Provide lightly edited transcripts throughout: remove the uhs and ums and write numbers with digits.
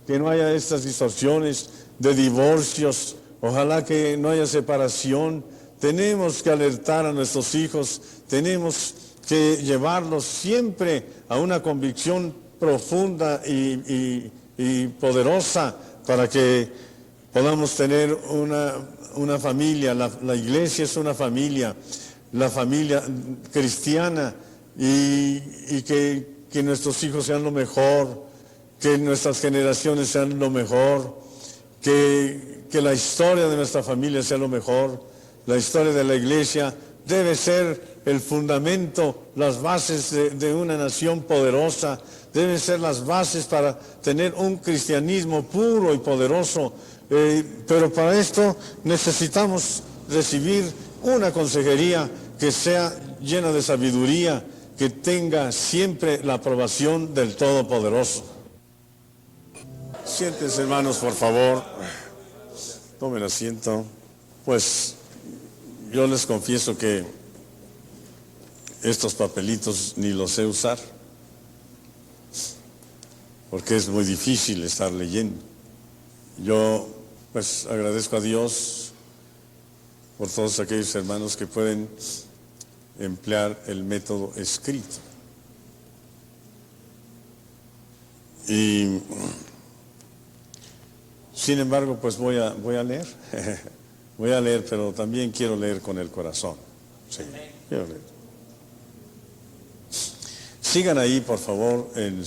que no haya estas distorsiones de divorcios, ojalá que no haya separación. Tenemos que alertar a nuestros hijos, tenemos que llevarlos siempre a una convicción profunda y poderosa para que podamos tener una familia. La iglesia es una familia, la familia cristiana, y que nuestros hijos sean lo mejor, que nuestras generaciones sean lo mejor, que la historia de nuestra familia sea lo mejor. La historia de la iglesia debe ser el fundamento, las bases de una nación poderosa, deben ser las bases para tener un cristianismo puro y poderoso. Pero para esto necesitamos recibir una consejería que sea llena de sabiduría, que tenga siempre la aprobación del Todopoderoso. Siéntense, hermanos, por favor. Tomen asiento. Pues yo les confieso que estos papelitos ni los sé usar, porque es muy difícil estar leyendo. Yo pues agradezco a Dios por todos aquellos hermanos que pueden emplear el método escrito. Y sin embargo, pues voy a leer. Voy a leer, pero también quiero leer con el corazón. Sí, quiero leer. Sigan ahí, por favor, en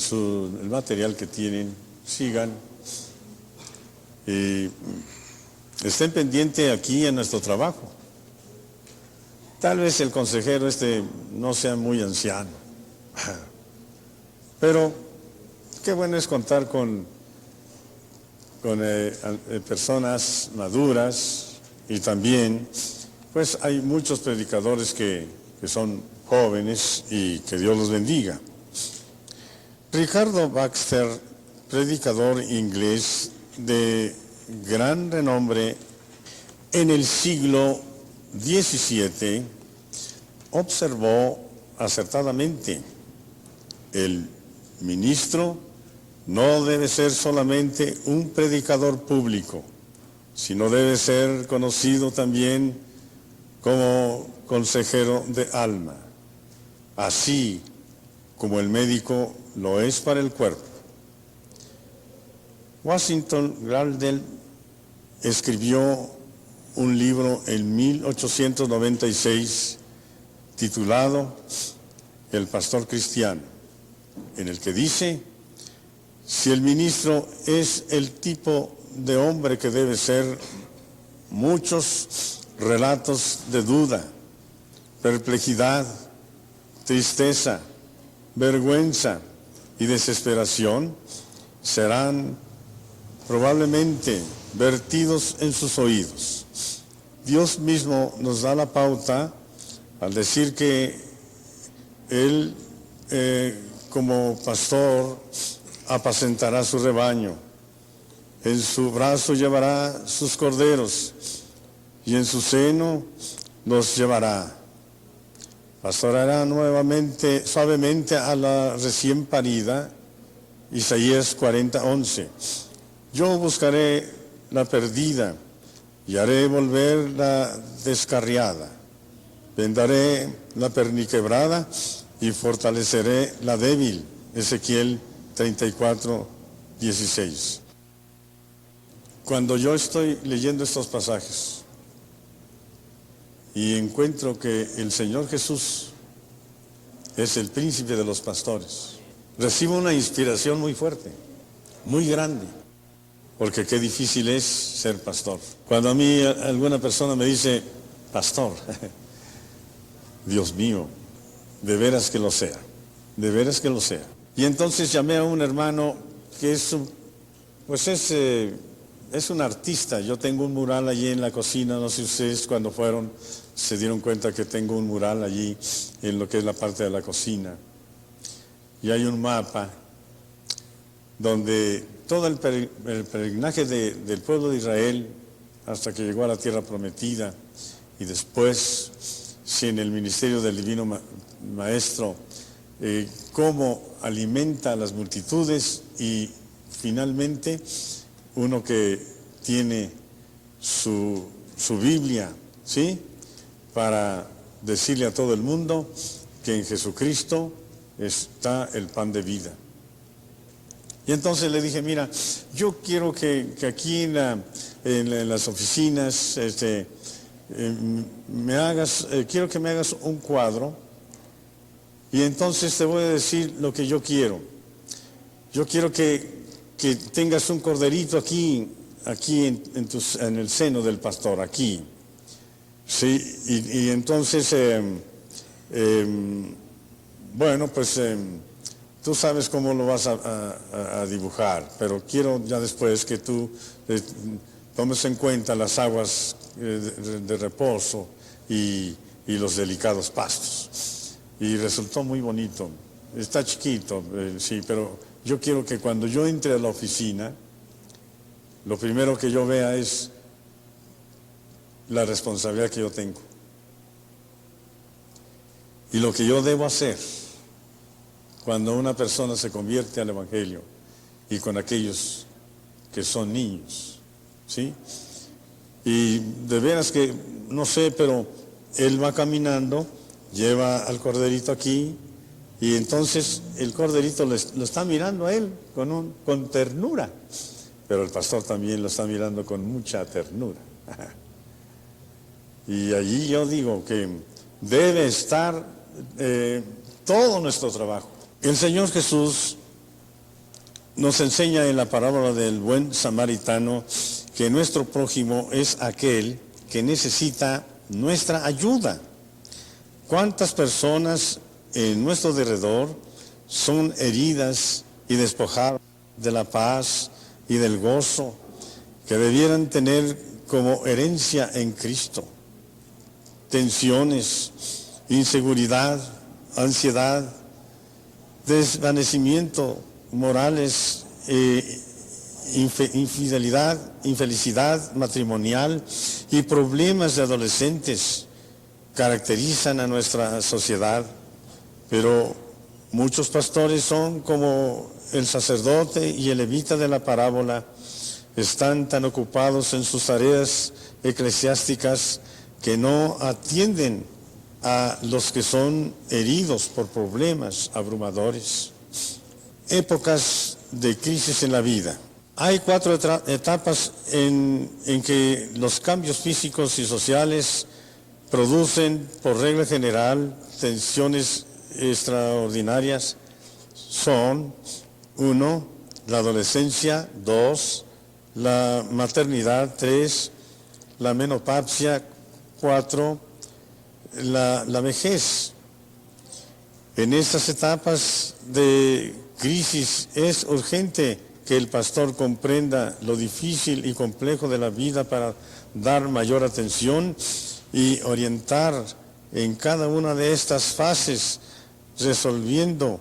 el material que tienen. Sigan. Y estén pendientes aquí en nuestro trabajo. Tal vez el consejero no sea muy anciano, pero qué bueno es contar con personas maduras, y también pues hay muchos predicadores que son jóvenes, y que Dios los bendiga. Ricardo Baxter, predicador inglés de gran renombre en el siglo XVII, observó acertadamente: el ministro no debe ser solamente un predicador público, sino debe ser conocido también como consejero de alma, así como el médico lo es para el cuerpo. Washington Gardner escribió un libro en 1896 titulado El pastor cristiano, en el que dice: si el ministro es el tipo de hombre que debe ser, muchos relatos de duda, perplejidad, tristeza, vergüenza y desesperación serán probablemente vertidos en sus oídos. Dios mismo nos da la pauta al decir que Él, como pastor, apacentará su rebaño. En su brazo llevará sus corderos, y en su seno los llevará. Pastoreará nuevamente, suavemente a la recién parida. Isaías 40:11. Yo buscaré la perdida y haré volver la descarriada. Vendaré la perniquebrada y fortaleceré la débil. Ezequiel 34:16. Cuando yo estoy leyendo estos pasajes y encuentro que el Señor Jesús es el príncipe de los pastores, recibo una inspiración muy fuerte, muy grande, porque qué difícil es ser pastor. Cuando a mí alguna persona me dice, pastor, Dios mío, de veras que lo sea, de veras que lo sea. Y entonces llamé a un hermano que es un artista. Yo tengo un mural allí en la cocina, no sé si ustedes cuando fueron se dieron cuenta que tengo un mural allí en lo que es la parte de la cocina. Y hay un mapa donde todo el peregrinaje del pueblo de Israel hasta que llegó a la tierra prometida, y después, si en el ministerio del Divino Maestro, cómo alimenta a las multitudes y finalmente uno que tiene su Biblia, ¿sí? Para decirle a todo el mundo que en Jesucristo está el pan de vida. Y entonces le dije, mira, yo quiero que aquí en las oficinas quiero que me hagas un cuadro, y entonces te voy a decir lo que yo quiero. Yo quiero que tengas un corderito aquí en el seno del pastor, aquí. Sí, y entonces, bueno, pues tú sabes cómo lo vas a dibujar, pero quiero ya después que tú tomes en cuenta las aguas de reposo y los delicados pastos. Y resultó muy bonito. Está chiquito, sí, pero yo quiero que cuando yo entre a la oficina, lo primero que yo vea es la responsabilidad que yo tengo y lo que yo debo hacer cuando una persona se convierte al Evangelio y con aquellos que son niños, ¿sí? Y de veras que, no sé, pero él va caminando, lleva al corderito aquí, y entonces el corderito lo está mirando a él con ternura, pero el pastor también lo está mirando con mucha ternura. Y allí yo digo que debe estar todo nuestro trabajo. El Señor Jesús nos enseña en la parábola del buen samaritano que nuestro prójimo es aquel que necesita nuestra ayuda. ¿Cuántas personas en nuestro alrededor son heridas y despojadas de la paz y del gozo que debieran tener como herencia en Cristo? Tensiones, inseguridad, ansiedad, desvanecimiento morales, infidelidad, infelicidad matrimonial y problemas de adolescentes caracterizan a nuestra sociedad, pero muchos pastores son como el sacerdote y el levita de la parábola, están tan ocupados en sus tareas eclesiásticas que no atienden a los que son heridos por problemas abrumadores. Épocas de crisis en la vida. Hay 4 etapas en que los cambios físicos y sociales producen, por regla general, tensiones extraordinarias. Son: 1, la adolescencia; 2, la maternidad; 3, la menopausia; 4, la vejez. En estas etapas de crisis es urgente que el pastor comprenda lo difícil y complejo de la vida para dar mayor atención y orientar en cada una de estas fases, resolviendo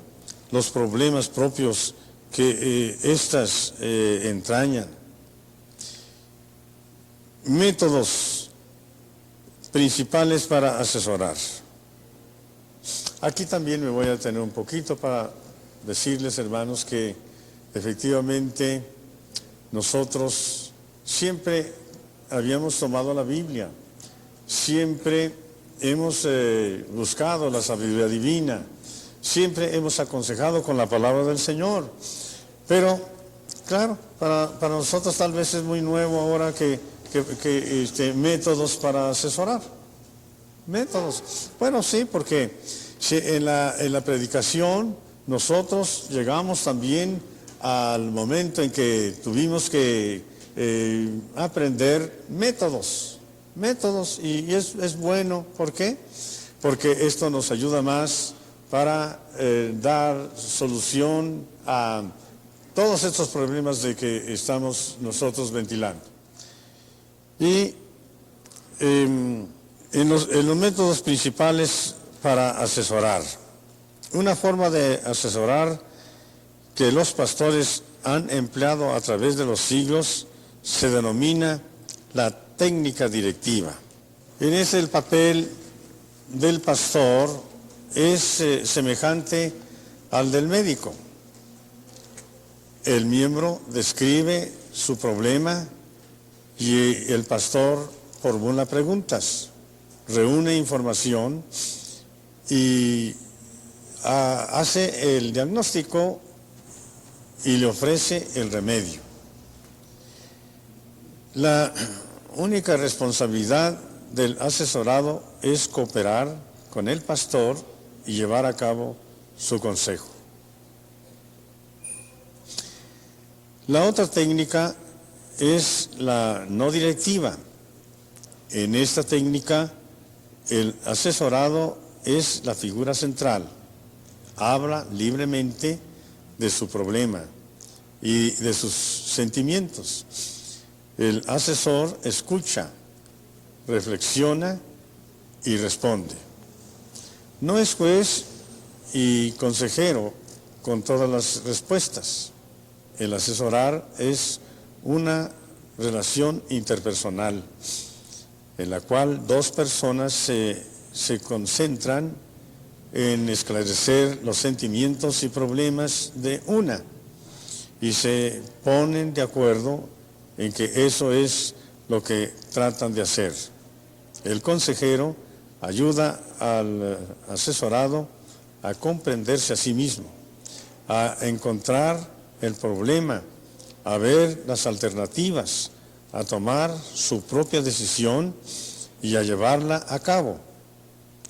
los problemas propios que éstas entrañan. Métodos principales para asesorar. Aquí también me voy a detener un poquito para decirles, hermanos, que efectivamente nosotros siempre habíamos tomado la Biblia, siempre hemos buscado la sabiduría divina, siempre hemos aconsejado con la palabra del Señor. Pero, claro, para nosotros tal vez es muy nuevo ahora que métodos para asesorar. Métodos. Bueno, sí, porque en la predicación nosotros llegamos también al momento en que tuvimos que aprender métodos, y es bueno. ¿Por qué? Porque esto nos ayuda más para dar solución a todos estos problemas de que estamos nosotros ventilando. Y en los métodos principales para asesorar, una forma de asesorar que los pastores han empleado a través de los siglos se denomina la técnica directiva. En ese el papel del pastor es semejante al del médico. el miembro describe su problema y el pastor formula preguntas, reúne información y hace el diagnóstico y le ofrece el remedio. La única responsabilidad del asesorado es cooperar con el pastor y llevar a cabo su consejo. La otra técnica es la no directiva. En esta técnica, el asesorado es la figura central. Habla libremente de su problema y de sus sentimientos. El asesor escucha, reflexiona y responde. No es juez y consejero con todas las respuestas. El asesorar es una relación interpersonal en la cual dos personas se concentran en esclarecer los sentimientos y problemas de una y se ponen de acuerdo en que eso es lo que tratan de hacer. El consejero ayuda al asesorado a comprenderse a sí mismo, a encontrar el problema, a ver las alternativas, a tomar su propia decisión y a llevarla a cabo.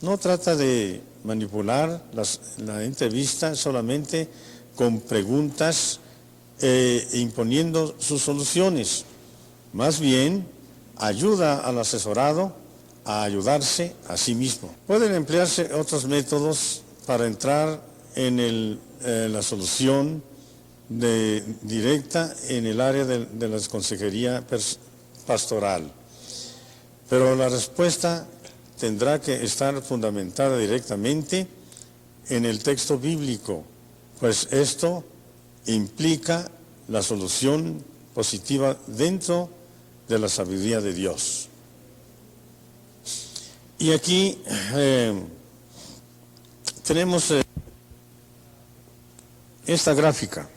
No trata de manipular la entrevista solamente con preguntas imponiendo sus soluciones. Más bien, ayuda al asesorado a ayudarse a sí mismo. Pueden emplearse otros métodos para entrar en la solución directa en el área de la consejería pastoral. Pero la respuesta tendrá que estar fundamentada directamente en el texto bíblico, pues esto implica la solución positiva dentro de la sabiduría de Dios. Y aquí tenemos esta gráfica.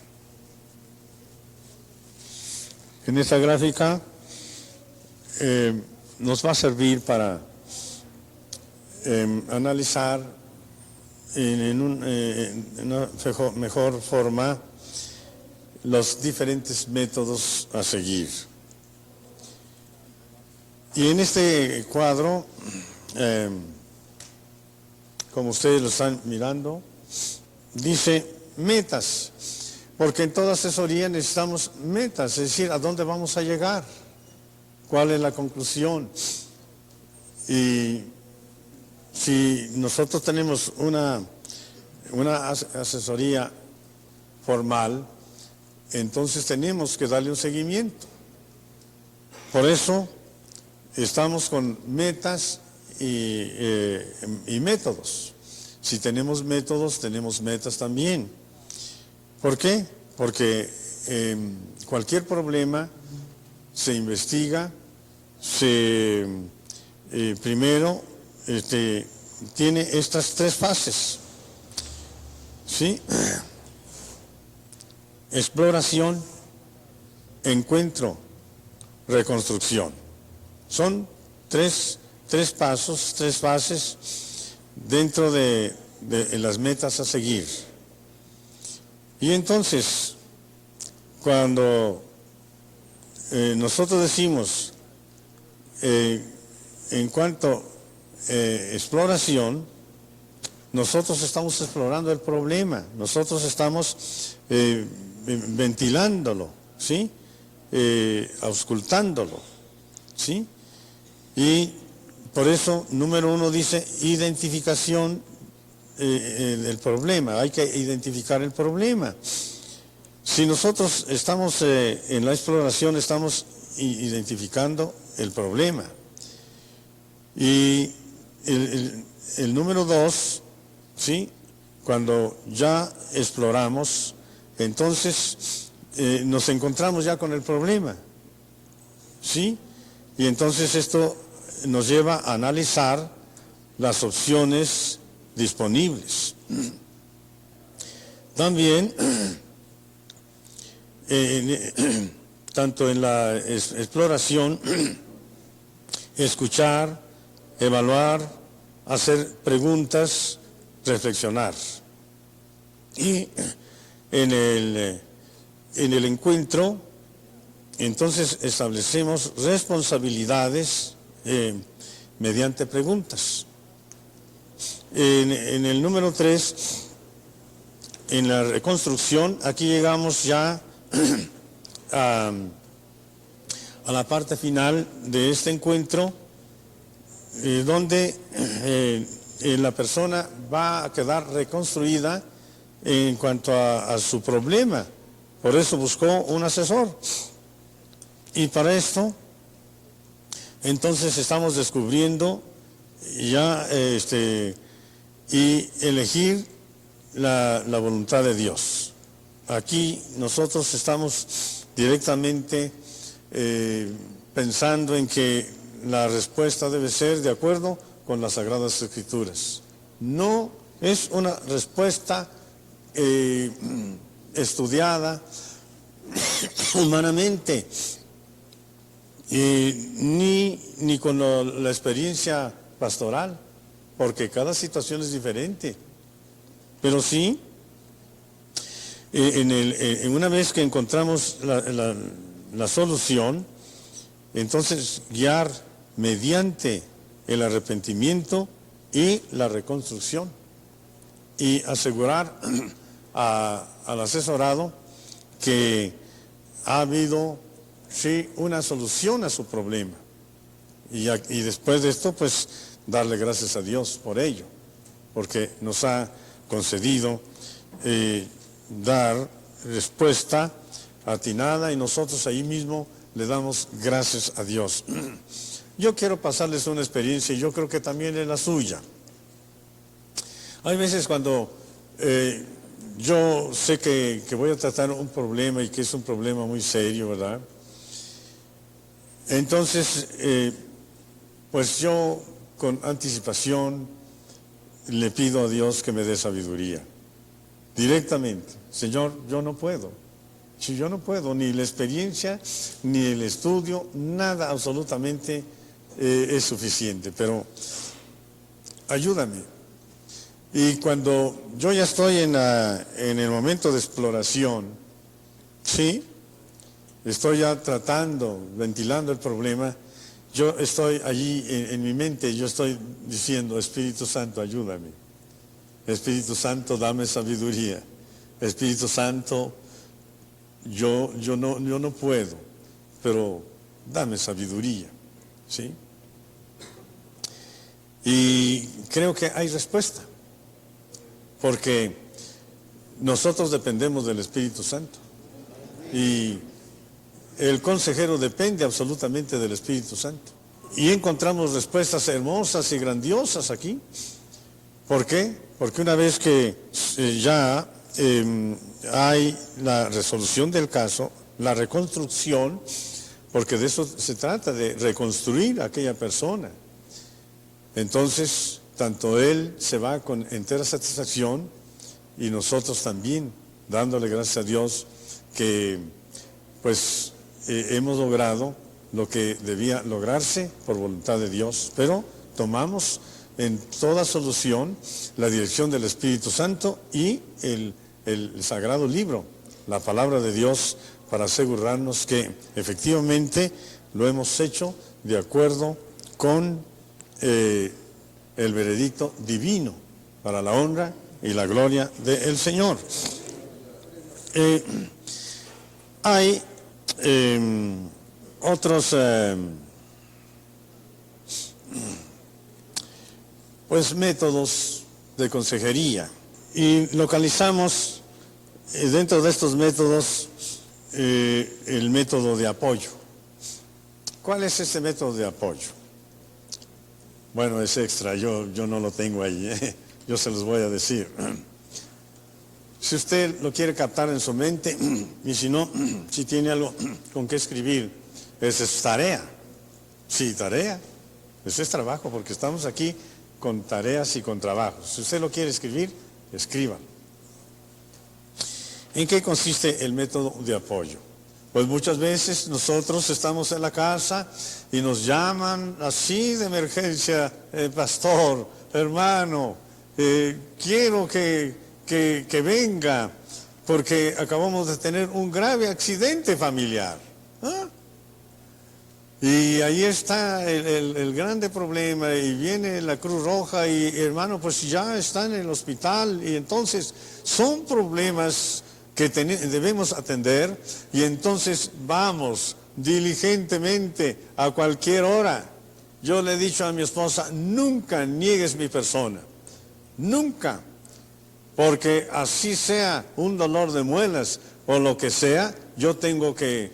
En esta gráfica nos va a servir para analizar en una mejor forma los diferentes métodos a seguir. Y en este cuadro, como ustedes lo están mirando, dice metas, porque en toda asesoría necesitamos metas, es decir, a dónde vamos a llegar, cuál es la conclusión. Y si nosotros tenemos una asesoría formal, entonces tenemos que darle un seguimiento. Por eso estamos con metas y métodos. Si tenemos métodos, tenemos metas también. ¿Por qué? Porque cualquier problema se investiga, primero tiene estas tres fases, ¿sí? Exploración, encuentro, reconstrucción. Son tres pasos, tres fases dentro de las metas a seguir. Y entonces, cuando nosotros decimos, en cuanto exploración, nosotros estamos explorando el problema, nosotros estamos ventilándolo, ¿sí? Auscultándolo, ¿sí? Y por eso, número 1 dice identificación del problema, hay que identificar el problema. Si nosotros estamos en la exploración, estamos identificando el problema. Y el número 2, ¿sí? Cuando ya exploramos, entonces nos encontramos ya con el problema, ¿sí? Y entonces esto nos lleva a analizar las opciones disponibles. También tanto en la exploración, escuchar, evaluar, hacer preguntas, reflexionar. Y en el encuentro, entonces establecemos responsabilidades mediante preguntas. En el número 3, en la reconstrucción, aquí llegamos ya a la parte final de este encuentro, donde la persona va a quedar reconstruida en cuanto a su problema. Por eso buscó un asesor. Y para esto, entonces estamos descubriendo ya y elegir la voluntad de Dios. Aquí nosotros estamos directamente pensando en que la respuesta debe ser de acuerdo con las Sagradas Escrituras. No es una respuesta estudiada humanamente, ni con la experiencia pastoral, porque cada situación es diferente. Pero sí, una vez que encontramos la solución, entonces guiar mediante el arrepentimiento y la reconstrucción, y asegurar al asesorado que ha habido sí una solución a su problema, y después de esto pues darle gracias a Dios por ello, porque nos ha concedido dar respuesta atinada, y nosotros ahí mismo le damos gracias a Dios. Yo quiero pasarles una experiencia, y yo creo que también es la suya. Hay veces cuando yo sé que voy a tratar un problema, y que es un problema muy serio, ¿verdad? Entonces, pues yo con anticipación le pido a Dios que me dé sabiduría. Directamente, Señor, yo no puedo. Si yo no puedo, ni la experiencia, ni el estudio, nada absolutamente es suficiente, pero ayúdame. Y cuando yo ya estoy en el momento de exploración, sí, estoy ya tratando, ventilando el problema, yo estoy allí en mi mente, yo estoy diciendo, Espíritu Santo, ayúdame. Espíritu Santo, dame sabiduría. Espíritu Santo, yo no puedo, pero dame sabiduría, ¿sí? Y creo que hay respuesta, porque nosotros dependemos del Espíritu Santo, y el consejero depende absolutamente del Espíritu Santo. Y encontramos respuestas hermosas y grandiosas aquí. ¿Por qué? Porque una vez que ya hay la resolución del caso, la reconstrucción, porque de eso se trata, de reconstruir a aquella persona. Entonces, tanto él se va con entera satisfacción, y nosotros también, dándole gracias a Dios que pues hemos logrado lo que debía lograrse por voluntad de Dios, pero tomamos en toda solución la dirección del Espíritu Santo y el sagrado libro, la palabra de Dios, para asegurarnos que efectivamente lo hemos hecho de acuerdo con el veredicto divino, para la honra y la gloria del Señor. Hay otros pues métodos de consejería, y localizamos dentro de estos métodos el método de apoyo. ¿Cuál es ese método de apoyo? Bueno, es extra, yo no lo tengo ahí, yo se los voy a decir. Si usted lo quiere captar en su mente, y si no, si tiene algo con qué escribir, esa es tarea. Sí, tarea. Ese es trabajo, porque estamos aquí con tareas y con trabajos. Si usted lo quiere escribir, escríbalo. ¿En qué consiste el método de apoyo? Pues muchas veces nosotros estamos en la casa y nos llaman así de emergencia, pastor, hermano, quiero que venga porque acabamos de tener un grave accidente familiar. ¿Ah? Y ahí está el grande problema, y viene la Cruz Roja y hermano, pues ya está en el hospital, y entonces son problemas que debemos atender, y entonces vamos diligentemente a cualquier hora. Yo le he dicho a mi esposa, nunca niegues mi persona, nunca, porque así sea un dolor de muelas o lo que sea, yo tengo que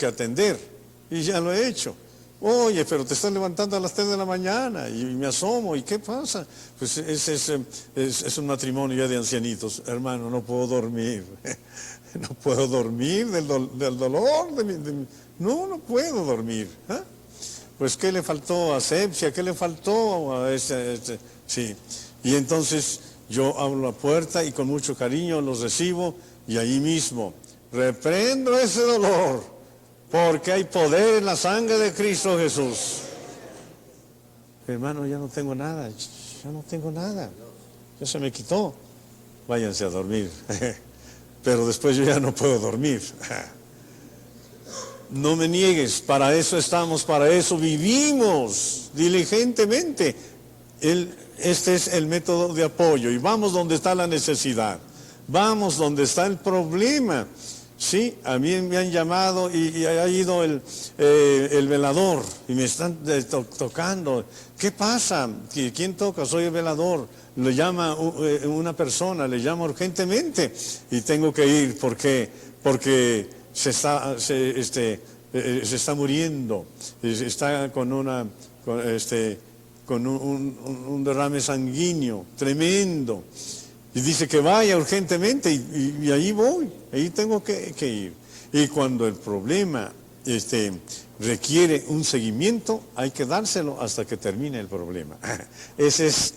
atender. Y ya lo he hecho. Oye, pero te estás levantando a las 3 de la mañana y me asomo, ¿y qué pasa? Pues es un matrimonio ya de ancianitos. Hermano, no puedo dormir. No puedo dormir del dolor. No puedo dormir. ¿Ah? Pues, ¿qué le faltó a asepsia? ¿Qué le faltó a ese? Sí. Y entonces yo abro la puerta y con mucho cariño los recibo, y ahí mismo reprendo ese dolor. Porque hay poder en la sangre de Cristo Jesús. Hermano, ya no tengo nada, ya se me quitó. Váyanse a dormir. Pero después yo ya no puedo dormir. No me niegues, para eso estamos, para eso vivimos diligentemente. Este es el método de apoyo, y vamos donde está la necesidad, vamos donde está el problema. Sí, a mí me han llamado y ha ido el velador y me están tocando. ¿Qué pasa? ¿Quién toca? Soy el velador. Le llama una persona, le llama urgentemente y tengo que ir. ¿Por qué? Porque se está muriendo, está con un derrame sanguíneo tremendo. Y dice que vaya urgentemente, y ahí voy, ahí tengo que ir. Y cuando el problema requiere un seguimiento, hay que dárselo hasta que termine el problema. Ese es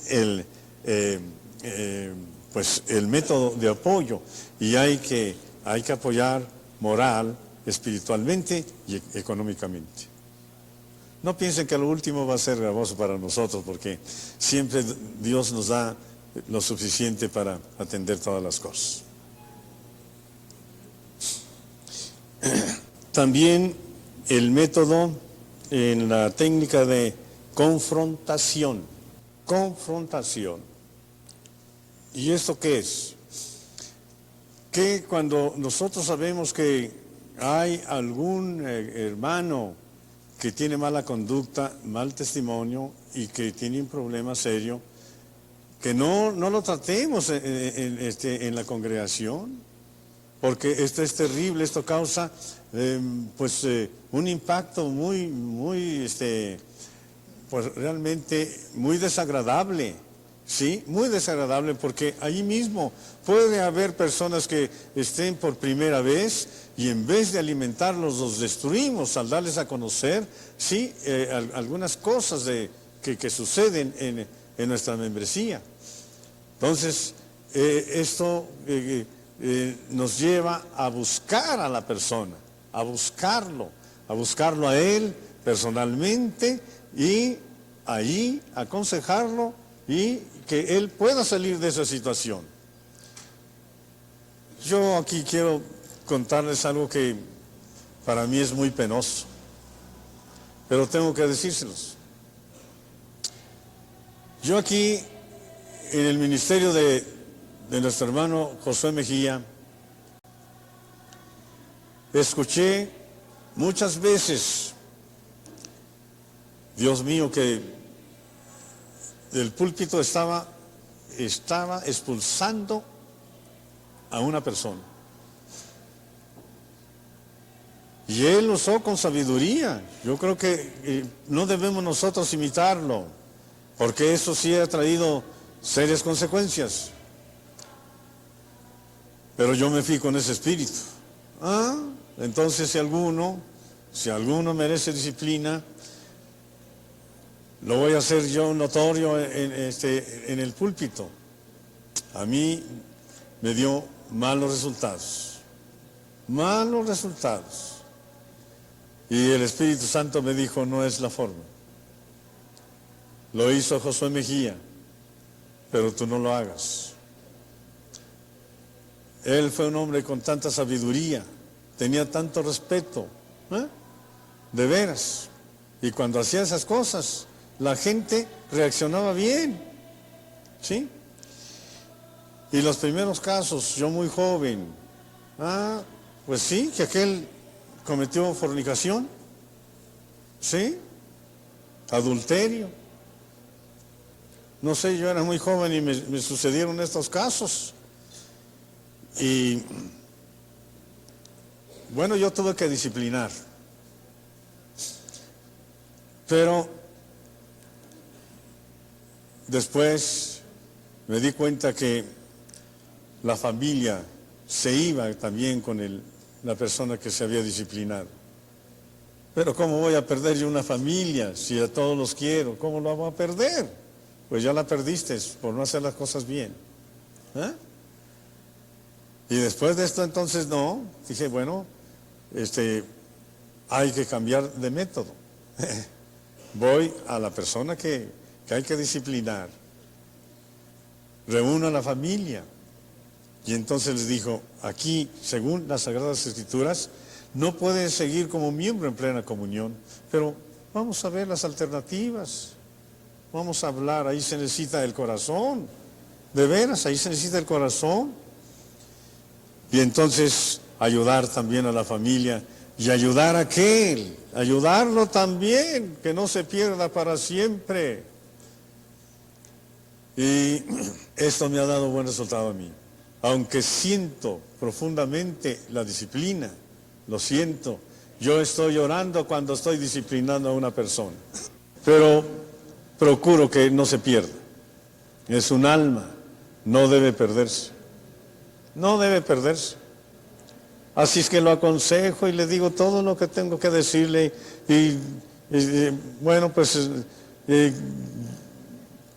pues el método de apoyo, y hay que apoyar moral, espiritualmente y económicamente. No piensen que lo último va a ser gravoso para nosotros, porque siempre Dios nos da lo suficiente para atender todas las cosas. También el método en la técnica de confrontación. ¿Y esto qué es? Que cuando nosotros sabemos que hay algún hermano que tiene mala conducta, mal testimonio y que tiene un problema serio, que no lo tratemos en la congregación, porque esto es terrible, esto causa un impacto pues realmente muy desagradable, ¿sí? Muy desagradable, porque ahí mismo puede haber personas que estén por primera vez y en vez de alimentarlos los destruimos al darles a conocer, ¿sí? Algunas cosas que suceden en nuestra membresía. Entonces, esto nos lleva a buscar a la persona, a buscarlo a él personalmente, y ahí aconsejarlo y que él pueda salir de esa situación. Yo aquí quiero contarles algo que para mí es muy penoso, pero tengo que decírselos. Yo aquí, en el ministerio de nuestro hermano Josué Mejía, escuché muchas veces, Dios mío, que del púlpito estaba expulsando a una persona. Y él lo usó con sabiduría. Yo creo que no debemos nosotros imitarlo, porque eso sí ha traído serias consecuencias. Pero yo me fui con ese espíritu. Entonces si alguno merece disciplina, lo voy a hacer yo notorio en el púlpito. A mí me dio malos resultados. Malos resultados. Y el Espíritu Santo me dijo, no es la forma. Lo hizo Josué Mejía, pero tú no lo hagas. Él fue un hombre con tanta sabiduría, tenía tanto respeto, de veras. Y cuando hacía esas cosas, la gente reaccionaba bien, ¿sí? Y los primeros casos, yo muy joven, pues sí, que aquel cometió fornicación, ¿sí? Adulterio. No sé, yo era muy joven y me sucedieron estos casos. Y bueno, yo tuve que disciplinar. Pero después me di cuenta que la familia se iba también con la persona que se había disciplinado. Pero ¿cómo voy a perder yo una familia si a todos los quiero? ¿Cómo la voy a perder? Pues ya la perdiste por no hacer las cosas bien. Y después de esto entonces no, dije, bueno, hay que cambiar de método. Voy a la persona que hay que disciplinar. Reúno a la familia. Y entonces les dijo, aquí, según las Sagradas Escrituras, no pueden seguir como miembro en plena comunión, pero vamos a ver las alternativas. Vamos a hablar, ahí se necesita el corazón. De veras, ahí se necesita el corazón. Y entonces ayudar también a la familia y ayudar a aquel, ayudarlo también, que no se pierda para siempre. Y esto me ha dado buen resultado a mí. Aunque siento profundamente la disciplina, lo siento, yo estoy llorando cuando estoy disciplinando a una persona, pero procuro que no se pierda. Es un alma, no debe perderse. No debe perderse. Así es que lo aconsejo y le digo todo lo que tengo que decirle y bueno, pues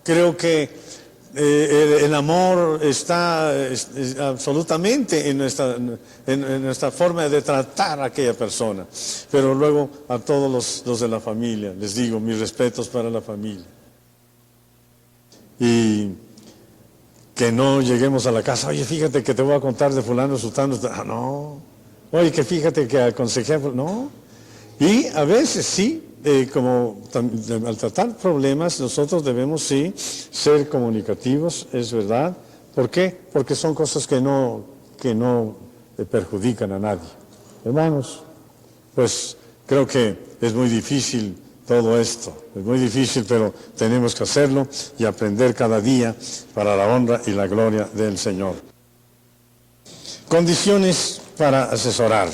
creo que el amor está absolutamente en nuestra forma de tratar a aquella persona. Pero luego a todos los de la familia, les digo, mis respetos para la familia. Y que no lleguemos a la casa, oye, fíjate que te voy a contar de fulano, sultano, no. Oye, que fíjate que aconsejé, no. Y a veces sí, al tratar problemas, nosotros debemos sí ser comunicativos, es verdad. ¿Por qué? Porque son cosas que no perjudican a nadie. Hermanos, pues creo que es muy difícil todo esto, es muy difícil, pero tenemos que hacerlo y aprender cada día para la honra y la gloria del Señor. Condiciones para asesorar.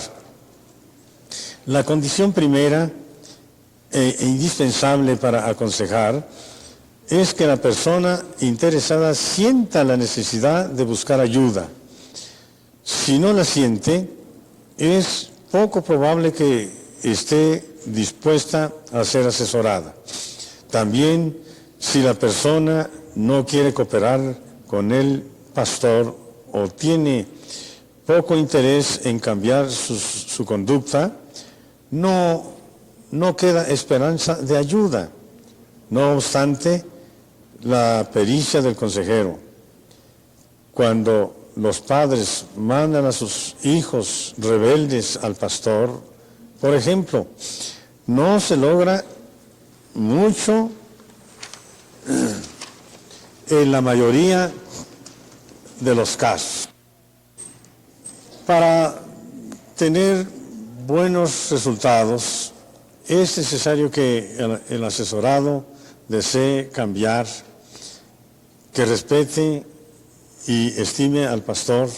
La condición primera e indispensable para aconsejar es que la persona interesada sienta la necesidad de buscar ayuda. Si no la siente, es poco probable que esté dispuesta a ser asesorada. También, si la persona no quiere cooperar con el pastor o tiene poco interés en cambiar su conducta, no queda esperanza de ayuda. No obstante, la pericia del consejero, cuando los padres mandan a sus hijos rebeldes al pastor, por ejemplo, no se logra mucho en la mayoría de los casos. Para tener buenos resultados, es necesario que el asesorado desee cambiar, que respete y estime al pastor,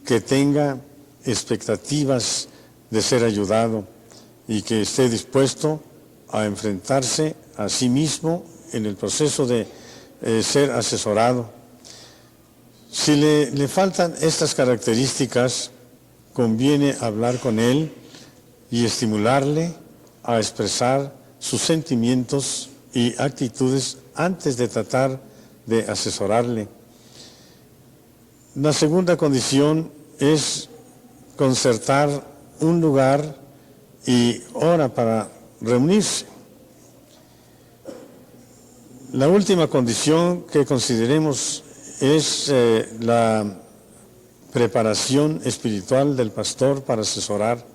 que tenga expectativas de ser ayudado y que esté dispuesto a enfrentarse a sí mismo en el proceso de ser asesorado. Si le faltan estas características, conviene hablar con él y estimularle a expresar sus sentimientos y actitudes antes de tratar de asesorarle. La segunda condición es concertar un lugar y hora para reunirse. La última condición que consideremos es la preparación espiritual del pastor para asesorar.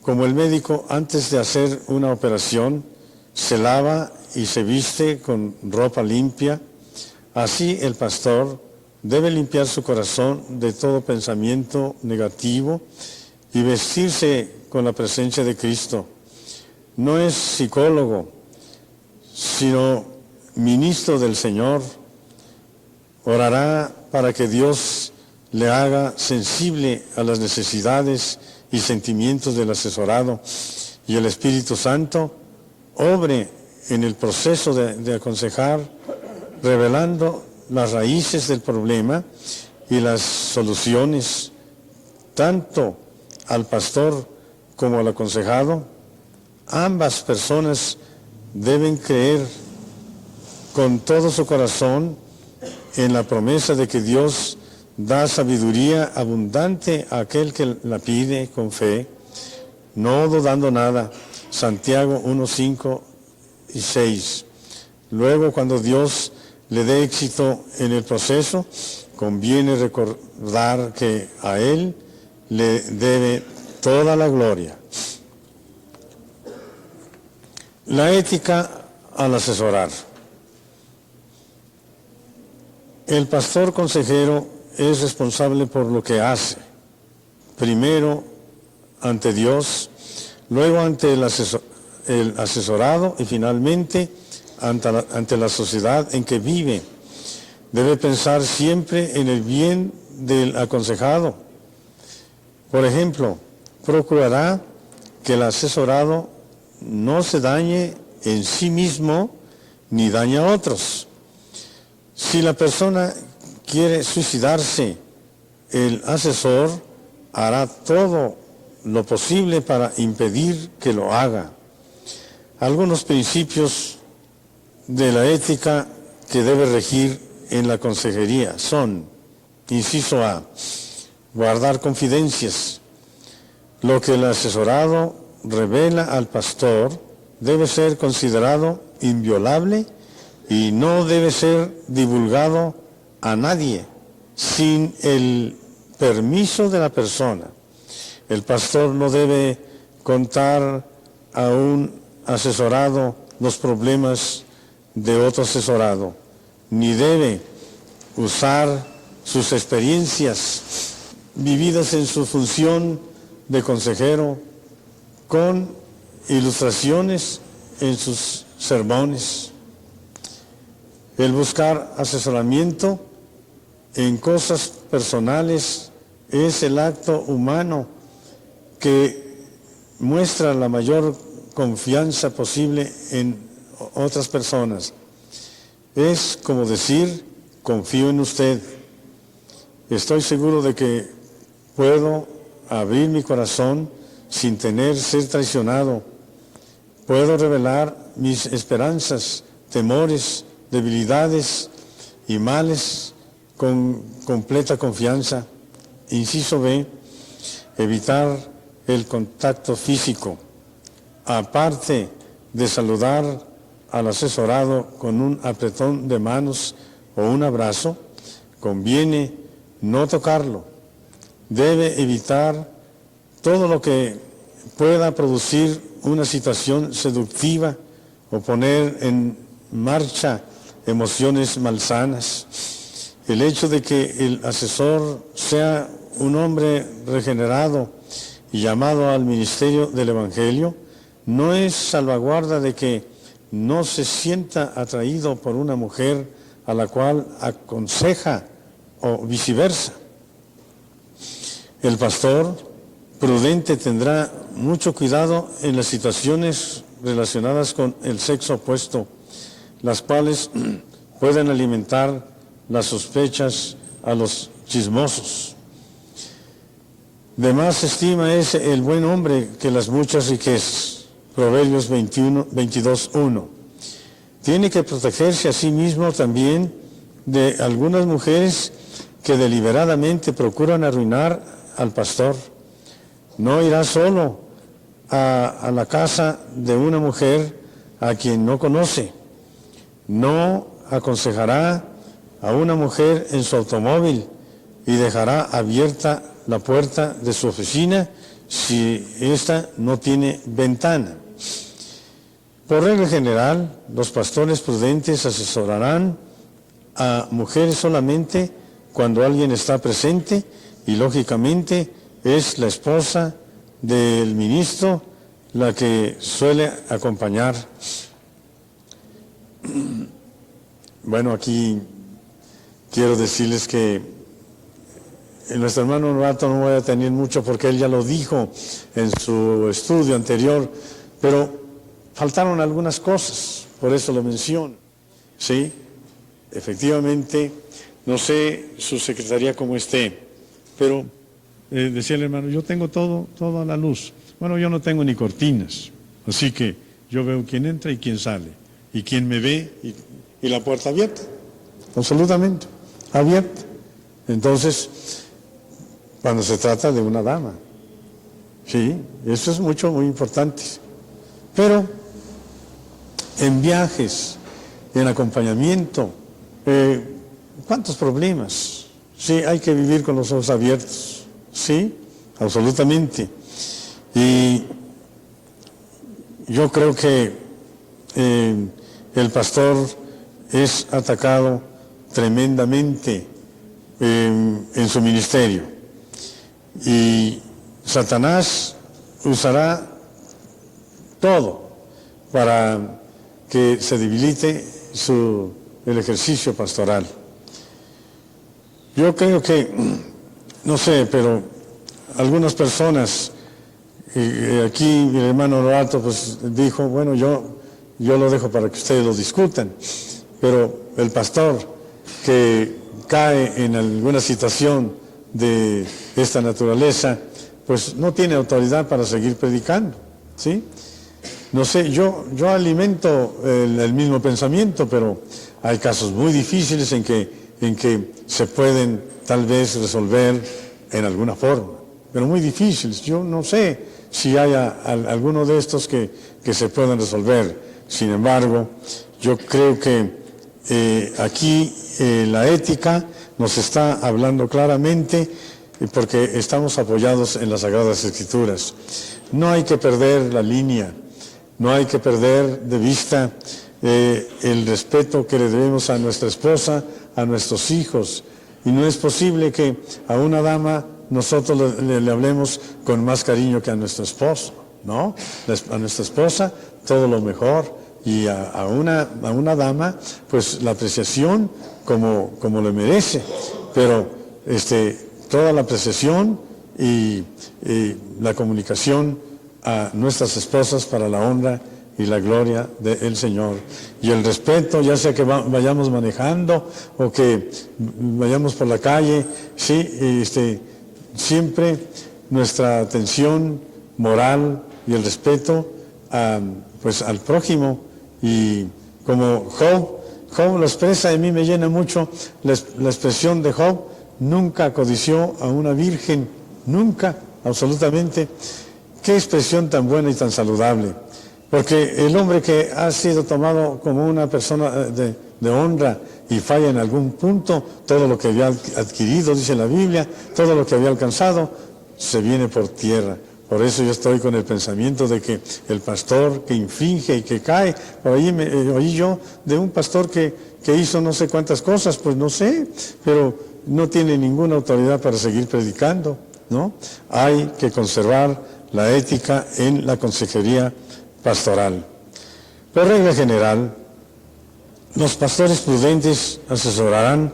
Como el médico, antes de hacer una operación, se lava y se viste con ropa limpia, así el pastor debe limpiar su corazón de todo pensamiento negativo y vestirse con la presencia de Cristo. No es psicólogo, sino ministro del Señor. Orará para que Dios le haga sensible a las necesidades y sentimientos del asesorado, y el Espíritu Santo obre en el proceso de aconsejar, revelando las raíces del problema y las soluciones, tanto al pastor como al aconsejado. Ambas personas deben creer con todo su corazón en la promesa de que Dios da sabiduría abundante a aquel que la pide con fe, no dudando nada. Santiago 1, 5 y 6. Luego, cuando Dios le dé éxito en el proceso, conviene recordar que a Él le debe toda la gloria. La ética al asesorar. El pastor consejero es responsable por lo que hace, primero ante Dios, luego ante el asesorado y finalmente ante la sociedad en que vive. Debe pensar siempre en el bien del aconsejado. Por ejemplo, procurará que el asesorado no se dañe en sí mismo ni dañe a otros. Si la persona quiere suicidarse, el asesor hará todo lo posible para impedir que lo haga. Algunos principios de la ética que debe regir en la consejería son: inciso A, guardar confidencias. Lo que el asesorado revela al pastor debe ser considerado inviolable y no debe ser divulgado a nadie sin el permiso de la persona. El pastor no debe contar a un asesorado los problemas de otro asesorado, ni debe usar sus experiencias vividas en su función de consejero con ilustraciones en sus sermones. El buscar asesoramiento en cosas personales es el acto humano que muestra la mayor confianza posible en otras personas. Es como decir: confío en usted. Estoy seguro de que puedo abrir mi corazón sin temer ser traicionado. Puedo revelar mis esperanzas, temores, debilidades y males con completa confianza. Inciso B, evitar el contacto físico. Aparte de saludar al asesorado con un apretón de manos o un abrazo, conviene no tocarlo. Debe evitar todo lo que pueda producir una situación seductiva o poner en marcha emociones malsanas. El hecho de que el asesor sea un hombre regenerado y llamado al ministerio del Evangelio no es salvaguarda de que no se sienta atraído por una mujer a la cual aconseja o viceversa. El pastor prudente tendrá mucho cuidado en las situaciones relacionadas con el sexo opuesto, las cuales pueden alimentar las sospechas a los chismosos. De más estima es el buen hombre que las muchas riquezas. Proverbios 22:1. Tiene que protegerse a sí mismo también de algunas mujeres que deliberadamente procuran arruinar al pastor. No irá solo a la casa de una mujer a quien no conoce. No aconsejará a una mujer en su automóvil y dejará abierta la puerta de su oficina si ésta no tiene ventana. Por regla general, los pastores prudentes asesorarán a mujeres solamente cuando alguien está presente y lógicamente es la esposa del ministro la que suele acompañar. Bueno, aquí quiero decirles que nuestro hermano Novato no voy a tener mucho porque él ya lo dijo en su estudio anterior, pero faltaron algunas cosas, por eso lo menciono. Sí, efectivamente, no sé su secretaría cómo esté, pero decía el hermano, yo tengo toda la luz. Bueno, yo no tengo ni cortinas, así que yo veo quién entra y quién sale, y quién me ve y la puerta abierta, absolutamente abierta. Entonces, cuando se trata de una dama, sí, eso es muy importante. Pero en viajes, en acompañamiento, ¿cuántos problemas? Sí, hay que vivir con los ojos abiertos, sí, absolutamente. Y yo creo que el pastor es atacado tremendamente en su ministerio. Y Satanás usará todo para que se debilite el ejercicio pastoral. Yo creo que, no sé, pero algunas personas, aquí mi hermano Novato pues dijo, bueno, yo lo dejo para que ustedes lo discutan, pero el pastor que cae en alguna situación de esta naturaleza, pues no tiene autoridad para seguir predicando, ¿sí? No sé, yo alimento el mismo pensamiento, pero hay casos muy difíciles en que se pueden tal vez resolver en alguna forma, pero muy difíciles. Yo no sé si haya alguno de estos que se puedan resolver. Sin embargo, yo creo que aquí la ética nos está hablando claramente porque estamos apoyados en las Sagradas Escrituras. No hay que perder la línea, no hay que perder de vista el respeto que le debemos a nuestra esposa, a nuestros hijos. Y no es posible que a una dama nosotros le hablemos con más cariño que a nuestro esposo, ¿no? A nuestra esposa todo lo mejor y a una dama pues la apreciación como le merece, pero toda la apreciación y la comunicación a nuestras esposas para la honra y la gloria del Señor. Y el respeto, ya sea que vayamos manejando o que vayamos por la calle, sí, siempre nuestra atención moral y el respeto pues al prójimo. Y como Job lo expresa, a mí me llena mucho la expresión de Job: nunca codició a una virgen, nunca, absolutamente. Qué expresión tan buena y tan saludable. Porque el hombre que ha sido tomado como una persona de honra y falla en algún punto, todo lo que había adquirido, dice la Biblia, todo lo que había alcanzado, se viene por tierra. Por eso yo estoy con el pensamiento de que el pastor que infringe y que cae, por ahí oí yo de un pastor que hizo no sé cuántas cosas, pues no sé, pero no tiene ninguna autoridad para seguir predicando, ¿no? Hay que conservar la ética en la consejería pastoral. Por regla general, los pastores prudentes asesorarán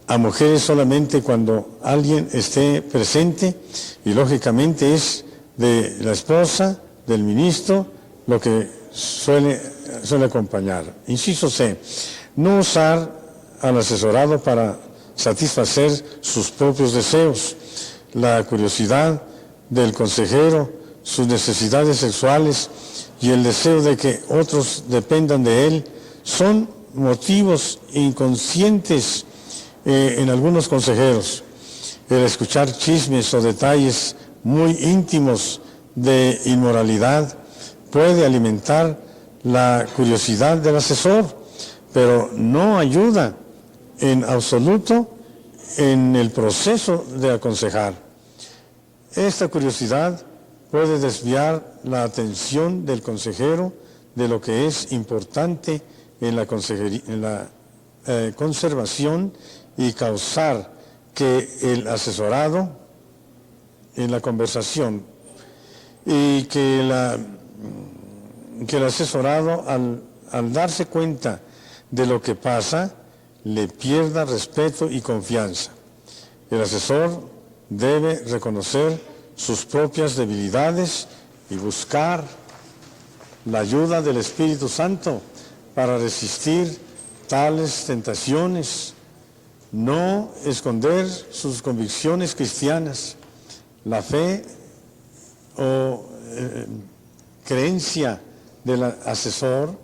a mujeres solamente cuando alguien esté presente, y lógicamente es de la esposa, del ministro, lo que suele acompañar. Inciso C, no usar al asesorado para satisfacer sus propios deseos, la curiosidad del consejero, sus necesidades sexuales y el deseo de que otros dependan de él son motivos inconscientes en algunos consejeros. El escuchar chismes o detalles muy íntimos de inmoralidad puede alimentar la curiosidad del asesor, pero no ayuda en absoluto en el proceso de aconsejar. Esta curiosidad puede desviar la atención del consejero de lo que es importante en la conservación y causar que el asesorado en la conversación y que el asesorado al darse cuenta de lo que pasa le pierda respeto y confianza. El asesor debe reconocer sus propias debilidades y buscar la ayuda del Espíritu Santo para resistir tales tentaciones. No esconder sus convicciones cristianas. La fe o creencia del asesor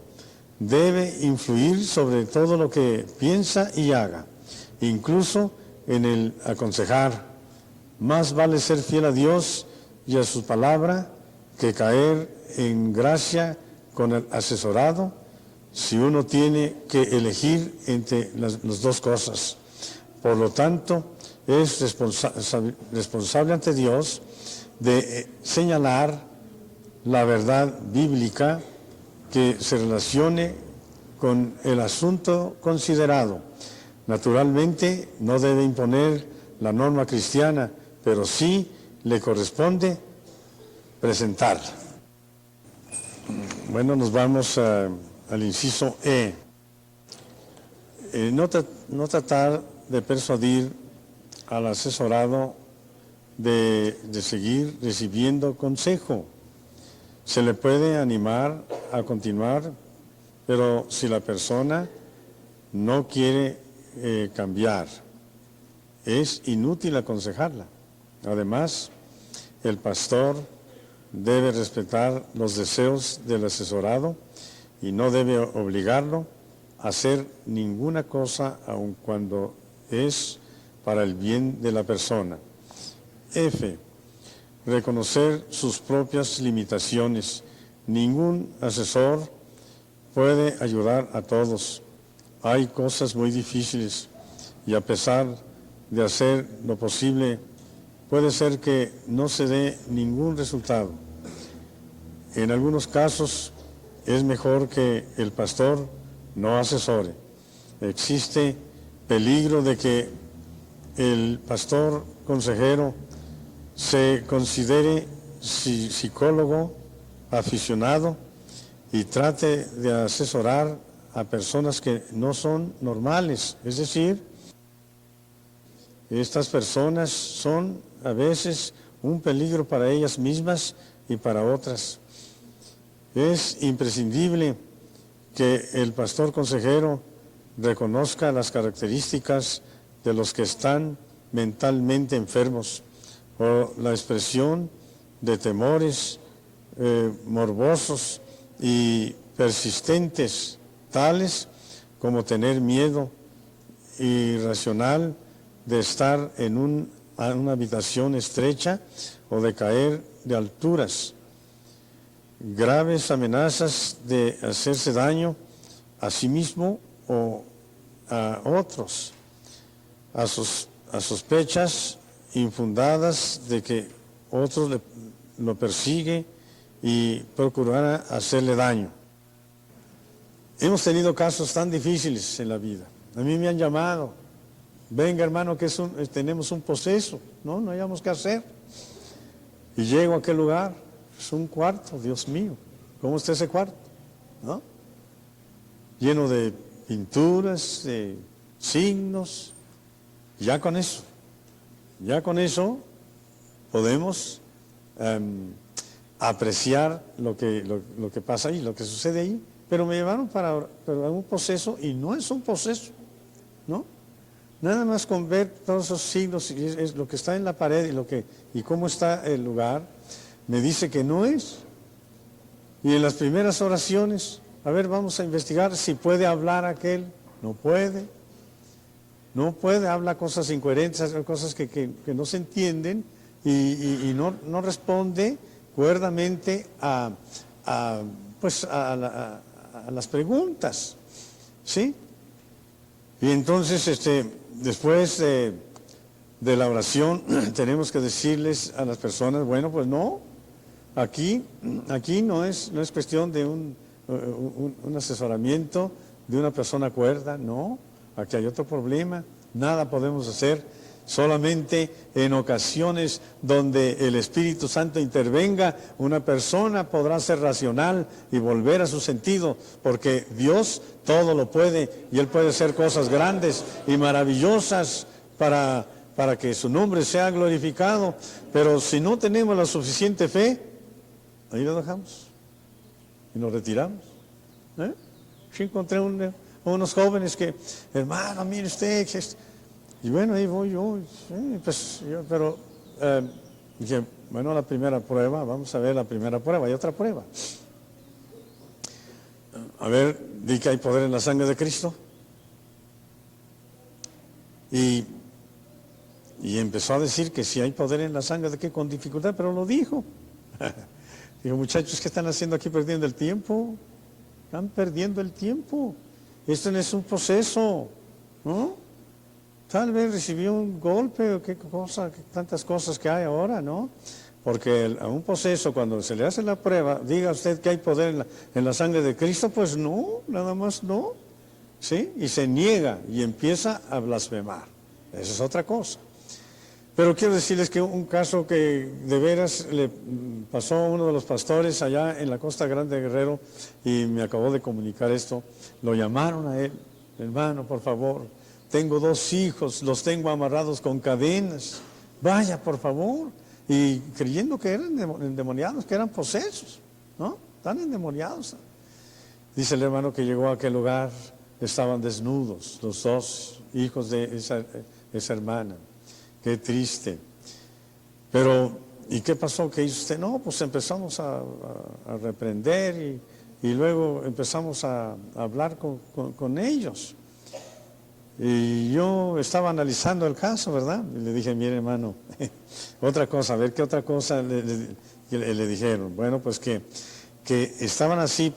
debe influir sobre todo lo que piensa y haga, incluso en el aconsejar. Más vale ser fiel a Dios y a su palabra que caer en gracia con el asesorado si uno tiene que elegir entre las dos cosas. Por lo tanto, es responsable ante Dios de señalar la verdad bíblica que se relacione con el asunto considerado. Naturalmente, no debe imponer la norma cristiana, pero sí le corresponde presentarla. Bueno, nos vamos al inciso E. No tratar de persuadir al asesorado de seguir recibiendo consejo. Se le puede animar a continuar, pero si la persona no quiere cambiar, es inútil aconsejarla. Además, el pastor debe respetar los deseos del asesorado y no debe obligarlo a hacer ninguna cosa, aun cuando es para el bien de la persona. F. Reconocer sus propias limitaciones. Ningún asesor puede ayudar a todos. Hay cosas muy difíciles y a pesar de hacer lo posible, puede ser que no se dé ningún resultado. En algunos casos es mejor que el pastor no asesore. Existe peligro de que el pastor consejero se considere psicólogo aficionado y trate de asesorar a personas que no son normales. Es decir, estas personas son a veces un peligro para ellas mismas y para otras. Es imprescindible que el pastor consejero reconozca las características de los que están mentalmente enfermos o la expresión de temores morbosos y persistentes, tales como tener miedo irracional de estar en una habitación estrecha o de caer de alturas, graves amenazas de hacerse daño a sí mismo o a otros, a sospechas infundadas de que otros lo persigue y procurará hacerle daño. Hemos tenido casos tan difíciles en la vida. A mí me han llamado, venga hermano que tenemos un proceso, no hayamos qué hacer. Y llego a aquel lugar, es un cuarto, Dios mío, ¿cómo está ese cuarto? ¿No? Lleno de pinturas, de signos, ya con eso podemos apreciar lo que pasa ahí, lo que sucede ahí. Pero me llevaron para un proceso y no es un proceso, ¿no? Nada más con ver todos esos signos, es lo que está en la pared y cómo está el lugar, me dice que no es. Y en las primeras oraciones, a ver, vamos a investigar si puede hablar aquel, no puede. no puede, habla cosas incoherentes, cosas que no se entienden y no responde cuerdamente a las preguntas, ¿sí? Y entonces, después de la oración, tenemos que decirles a las personas, bueno, pues no, aquí no es cuestión de un asesoramiento de una persona cuerda, no, aquí hay otro problema, nada podemos hacer, solamente en ocasiones donde el Espíritu Santo intervenga, una persona podrá ser racional y volver a su sentido, porque Dios todo lo puede y Él puede hacer cosas grandes y maravillosas para que su nombre sea glorificado, pero si no tenemos la suficiente fe, ahí lo dejamos y nos retiramos. Yo encontré unos jóvenes que, hermano, mire usted, y bueno, ahí voy yo, pero dije, bueno, la primera prueba, vamos a ver la primera prueba, hay otra prueba. A ver, di que hay poder en la sangre de Cristo. Y empezó a decir que si hay poder en la sangre, ¿de qué? Con dificultad, pero lo dijo. Dijo, muchachos, ¿qué están haciendo aquí perdiendo el tiempo? Están perdiendo el tiempo. Esto no es un proceso, ¿no? Tal vez recibió un golpe o qué cosa, tantas cosas que hay ahora, ¿no? Porque a un proceso, cuando se le hace la prueba, diga usted que hay poder en la sangre de Cristo, pues no, nada más no, ¿sí? Y se niega y empieza a blasfemar. Esa es otra cosa. Pero quiero decirles que un caso que de veras le pasó a uno de los pastores allá en la Costa Grande de Guerrero y me acabó de comunicar esto, lo llamaron a él, hermano, por favor, tengo 2 hijos, los tengo amarrados con cadenas, vaya por favor, y creyendo que eran endemoniados, que eran posesos, ¿no? Están endemoniados. Dice el hermano que llegó a aquel lugar, estaban desnudos los 2 hijos de esa hermana. Qué triste. Pero, ¿y qué pasó? ¿Qué hizo usted? No, pues empezamos a reprender y luego empezamos a hablar con ellos. Y yo estaba analizando el caso, ¿verdad? Y le dije, mire hermano, otra cosa, a ver qué otra cosa le dijeron. Bueno, pues que estaban así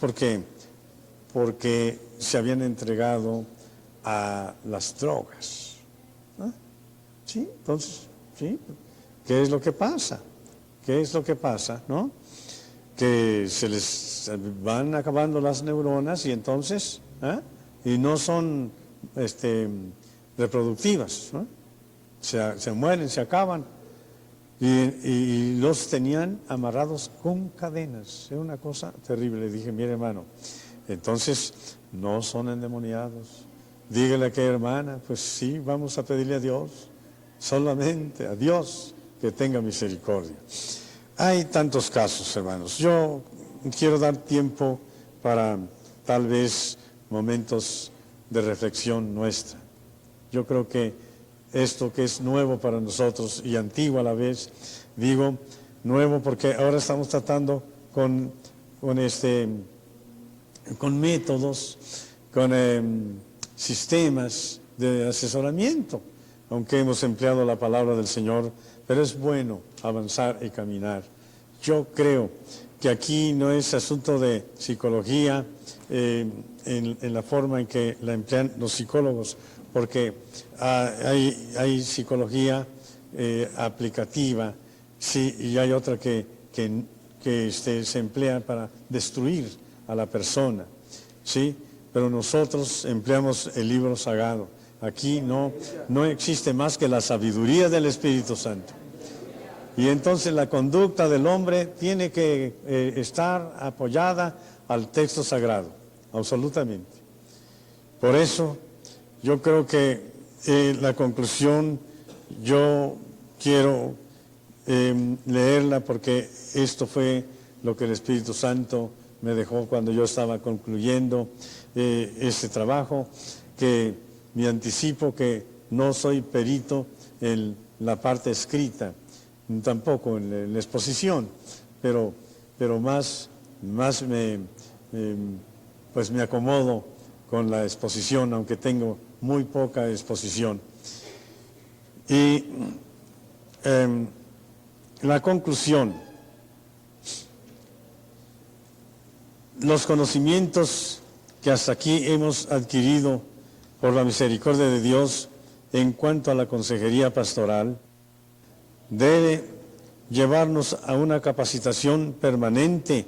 porque se habían entregado a las drogas. ¿Ah? Sí, entonces, ¿sí? ¿Qué es lo que pasa? ¿Qué es lo que pasa, no? Que se les van acabando las neuronas y entonces, y no son reproductivas, ¿no? Se mueren, se acaban. Y los tenían amarrados con cadenas. Es una cosa terrible. Le dije, mire hermano, entonces no son endemoniados. Dígale a aquella hermana, pues sí, vamos a pedirle a Dios, solamente a Dios que tenga misericordia. Hay tantos casos, hermanos. Yo quiero dar tiempo para tal vez momentos de reflexión nuestra. Yo creo que esto que es nuevo para nosotros y antiguo a la vez, digo nuevo porque ahora estamos tratando con métodos, con sistemas de asesoramiento, aunque hemos empleado la palabra del Señor, pero es bueno avanzar y caminar. Yo creo que aquí no es asunto de psicología en la forma en que la emplean los psicólogos, porque hay psicología aplicativa, sí, y hay otra que se emplea para destruir a la persona, ¿sí? Pero nosotros empleamos el libro sagrado. Aquí no existe más que la sabiduría del Espíritu Santo. Y entonces la conducta del hombre tiene que estar apoyada al texto sagrado, absolutamente. Por eso yo creo que la conclusión yo quiero leerla porque esto fue lo que el Espíritu Santo me dejó cuando yo estaba concluyendo este trabajo, que me anticipo que no soy perito en la parte escrita, tampoco en la exposición, pero más me acomodo con la exposición, aunque tengo muy poca exposición. Y la conclusión, los conocimientos que hasta aquí hemos adquirido por la misericordia de Dios en cuanto a la consejería pastoral, debe llevarnos a una capacitación permanente,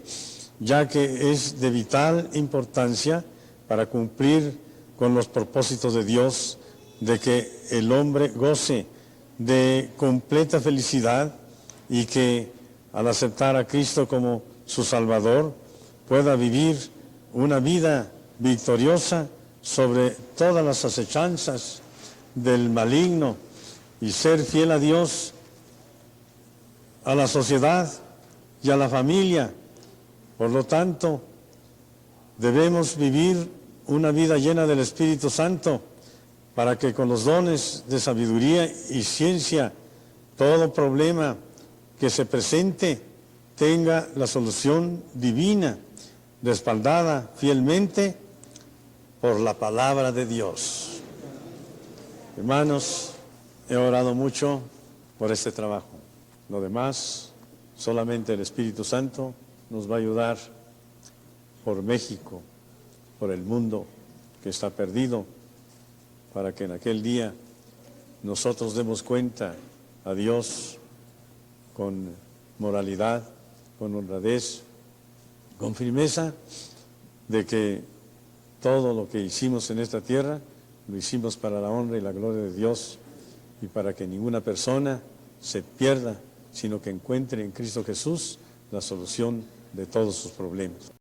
ya que es de vital importancia para cumplir con los propósitos de Dios, de que el hombre goce de completa felicidad y que al aceptar a Cristo como su Salvador pueda vivir una vida victoriosa sobre todas las acechanzas del maligno y ser fiel a Dios, a la sociedad y a la familia. Por lo tanto, debemos vivir una vida llena del Espíritu Santo para que con los dones de sabiduría y ciencia todo problema que se presente tenga la solución divina, respaldada fielmente por la palabra de Dios. Hermanos, he orado mucho por este trabajo. Lo demás, solamente el Espíritu Santo nos va a ayudar por México, por el mundo que está perdido, para que en aquel día nosotros demos cuenta a Dios con moralidad, con honradez, con firmeza, de que todo lo que hicimos en esta tierra, lo hicimos para la honra y la gloria de Dios y para que ninguna persona se pierda, sino que encuentre en Cristo Jesús la solución de todos sus problemas.